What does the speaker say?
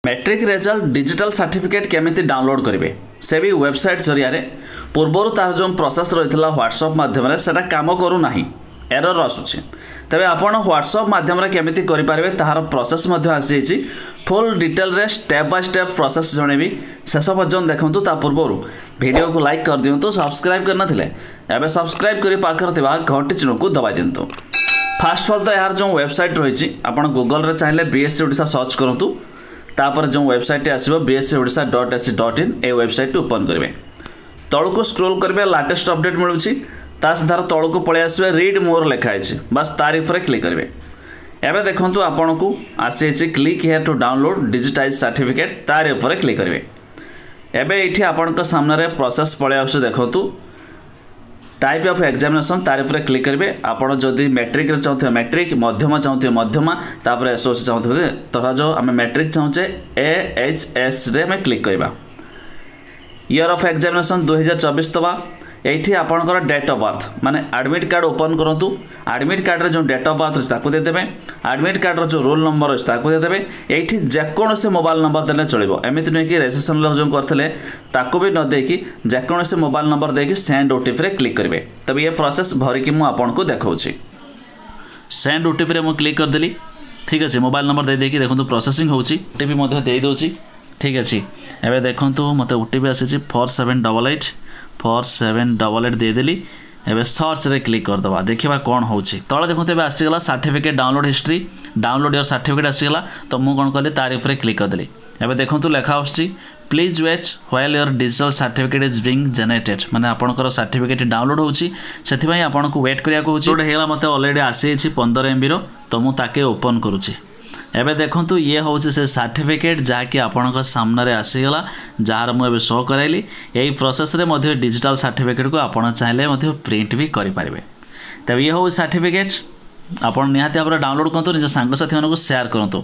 Matric result digital certificate केमिति download करेंगे से भी वेबसाइट जरिया पूर्वर तार जो प्रोसेस रही व्हाट्सएप माध्यम से काम करूना एरर आसूँ तेज आपड़ व्हाट्सएप माध्यम केमिति करेंगे तार प्रोसेस आसी फुल डिटेल रे स्टेप बाय स्टेप प्रोसेस जनइबी शेष पर्यटन देखूँ ता पूर्व वीडियो को लाइक कर दिंतु सब्सक्राइब करना एवं सब्सक्राइब कर पाखर घंटी चिन्ह को दबाई दिंतु। फास्ट ऑफ ऑल तो यार जो वेबसाइट रही आप गूगल रे चाहिए बीएससी ओडिशा सर्च करूँ तापर जो वेबसाइट आसो bscodisha.ac.in ए वेबसाइट ओपन करेंगे तौक को स्क्रोल करेंगे लाटेस्ट अपडेट मिलूँ सीधार तौक को पलि आसवे रीड मोर लिखाई बस तारी पर क्लिक करेंगे एवं देखूँ आपन को आसी click here to download digitize certificate तार उपर क्लिक करेंगे एवं ये आपण सामने प्रोसेस पलि आस देखूँ टाइप ऑफ एग्जामिनेशन तार पर क्लिक करेंगे आपड़ जदि मैट्रिक चाहते मैट्रिक मध्यमा चाहते मध्यमा तापर एसओसी चाहते तथा जो आम मैट्रिक चाहूचे AHS रे में क्लिक करवा ईयर ऑफ एग्जामिनेशन 2024 दबा ये आपंकर डेट ऑफ बर्थ माने एडमिट कार्ड ओपन करूँ एडमिट कार्ड रे जो डेट ऑफ बर्थ अच्छे देदेवे एडमिट कार्ड जो रोल नंबर अच्छे देदेवे ये जेकोसी मोबाइल नंबर देने चलो एमती नुहे कि रजिस्ट्रेशन जो करते भी न देकी जेकोसी मोबाइल नंबर देकी सेंड ओटीपी रे क्लिक करेंगे तब ये प्रोसेस भरिकी मुझे देखा सेंड ओटीपी रे क्लिक करदेली ठीक अच्छे मोबाइल नंबर दे देखिए देखो प्रोसेसिंग होची ओटीपी दे दूची ठीक अच्छे एवं देखो मत ओटीपी आसी 4788 देदेली एवं सर्च रे क्लिक करदे देखा कौन हो तले देखो ए आसीगला certificate download history download your certificate आसीगला तो मुझे कौन कली तार उपर क्लिक करदेली एवं देखो लिखा आसुची please wait while your digital certificate is being generated माने आपनकर सर्टिफिकेट डाउनलोड होची सेथिबाई आपनको वेट करिया को होची हेला मते ऑलरेडी आसी 15 MB रो तो मु ताके ओपन करूची एबे देखंतु ये होची से सर्टिफिकेट जाकि आपनकर सामने आसीगला जार मु एबे शो कराइली एई प्रोसेस रे मध्ये डिजिटल सर्टिफिकेट को आपण चाहिले मध्ये प्रिंट भी करि पारिबे तब ये हो सर्टिफिकेट आपण निहाती भाबरे डाउनलोड करंतु निज सांग साथी मानको शेयर करंतु।